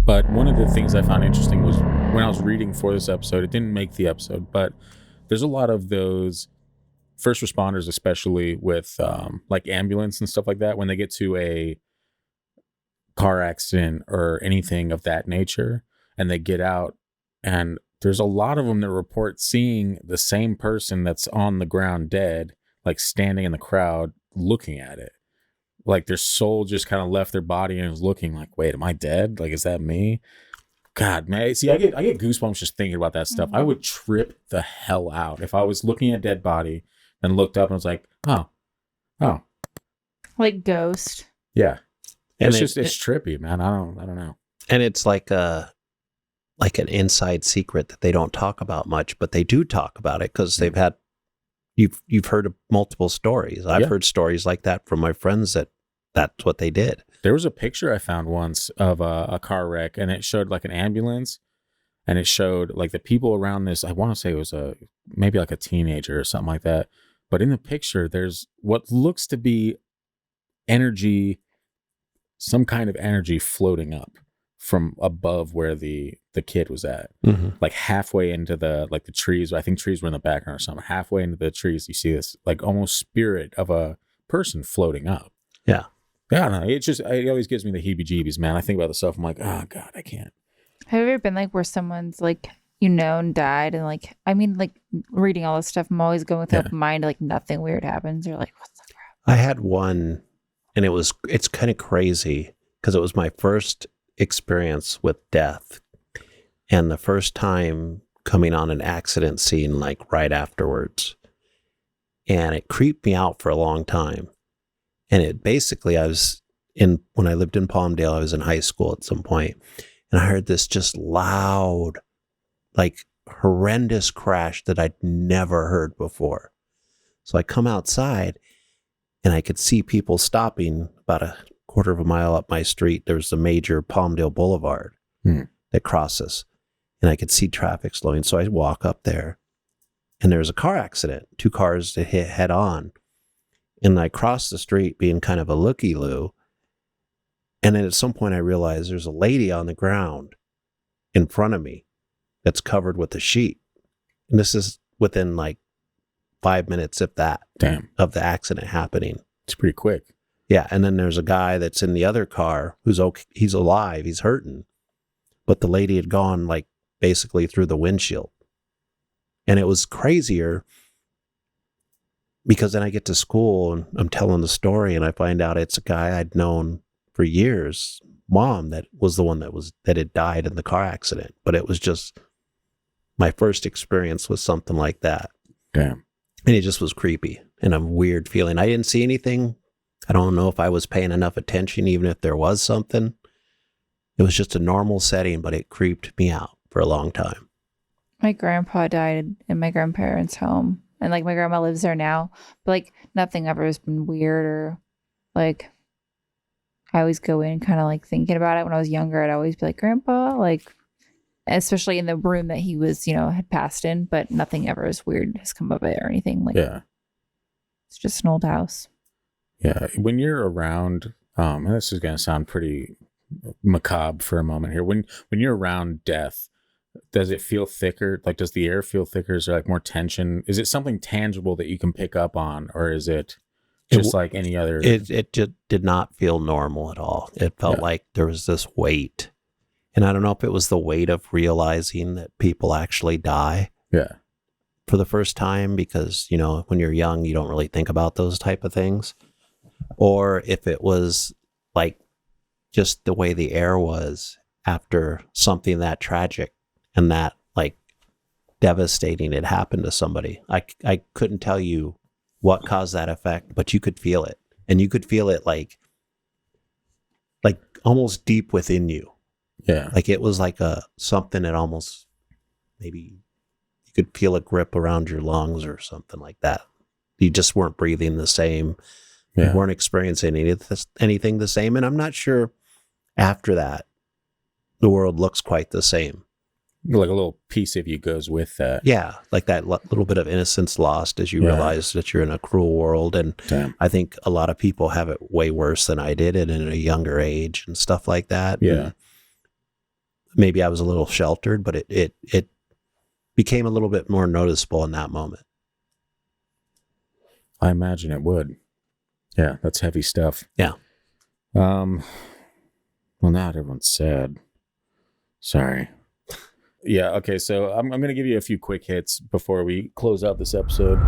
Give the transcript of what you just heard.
But one of the things I found interesting was when I was reading for this episode, it didn't make the episode, but there's a lot of those first responders, especially with like ambulance and stuff like that, when they get to a car accident or anything of that nature and they get out, and there's a lot of them that report seeing the same person that's on the ground dead, like standing in the crowd looking at it. Like their soul just kind of left their body and was looking like, wait, am I dead? Like, is that me? God, man. See, I get goosebumps just thinking about that stuff. I would trip the hell out if I was looking at a dead body and looked up and was like, oh. Like Ghost. Yeah. And it's trippy, man. I don't know. And it's like an inside secret that they don't talk about much, but they do talk about it because they've had, you've heard of multiple stories. I've heard stories like that from my friends that's what they did. There was a picture I found once of a car wreck, and it showed like an ambulance, and it showed like the people around this. I want to say it was maybe like a teenager or something like that. But in the picture, there's what looks to be energy, some kind of energy floating up from above where the kid was at, like halfway into the trees. I think trees were in the background or something. Halfway into the trees, you see this like almost spirit of a person floating up. Yeah. Yeah, I don't know. It always gives me the heebie-jeebies, man. I think about the stuff. I'm like, oh God, I can't. Have you ever been like where someone's like, and died, and like, I mean, like reading all this stuff, I'm always going with open mind, like nothing weird happens. You're like, what's the crap? I had one, and it's kind of crazy because it was my first experience with death, and the first time coming on an accident scene like right afterwards, and it creeped me out for a long time. And it basically, when I lived in Palmdale, I was in high school at some point, and I heard this just loud, like horrendous crash that I'd never heard before. So I come outside and I could see people stopping about a quarter of a mile up my street. There's the major Palmdale Boulevard that crosses, and I could see traffic slowing. So I walk up there, and there's a car accident, 2 cars that hit head on. And I crossed the street being kind of a looky-loo. And then at some point I realized there's a lady on the ground in front of me that's covered with a sheet. And this is within like 5 minutes, if that, of the accident happening. It's pretty quick. Yeah. And then there's a guy that's in the other car who's okay. He's alive. He's hurting. But the lady had gone like basically through the windshield. And it was crazier because then I get to school and I'm telling the story and I find out it's a guy I'd known for years, mom, that was the one that had died in the car accident. But it was just my first experience with something like that. Damn. And it just was creepy and a weird feeling. I didn't see anything. I don't know if I was paying enough attention, even if there was something. It was just a normal setting, but it creeped me out for a long time. My grandpa died in my grandparents' home. And like my grandma lives there now, but like nothing ever has been weird or like I always go in kind of like thinking about it. When I was younger, I'd always be like, Grandpa, like, especially in the room that he was, had passed in, but nothing ever as weird has come of it or anything. Like, it's just an old house. Yeah. When you're around, and this is going to sound pretty macabre for a moment here. When you're around death, does it feel thicker? Like, does the air feel thicker? Is there like more tension? Is it something tangible that you can pick up on, or is it just like any other? It just did not feel normal at all. It felt like there was this weight, and I don't know if it was the weight of realizing that people actually die. Yeah. For the first time, because when you're young, you don't really think about those type of things, or if it was like just the way the air was after something that tragic. And that like devastating had happened to somebody. I couldn't tell you what caused that effect, but you could feel it. And you could feel it like almost deep within you. Yeah. Like it was like something that almost maybe you could feel a grip around your lungs or something like that. You just weren't breathing the same. You weren't experiencing anything the same. And I'm not sure after that the world looks quite the same. Like a little piece of you goes with that. Yeah, like that little bit of innocence lost as you realize that you're in a cruel world. And I think a lot of people have it way worse than I did, and in a younger age and stuff like that. Yeah. maybe I was a little sheltered, but it became a little bit more noticeable in that moment. I imagine it would. Yeah, that's heavy stuff. Yeah. Well, now everyone's sad. Sorry. Yeah, okay, so I'm going to give you a few quick hits before we close out this episode.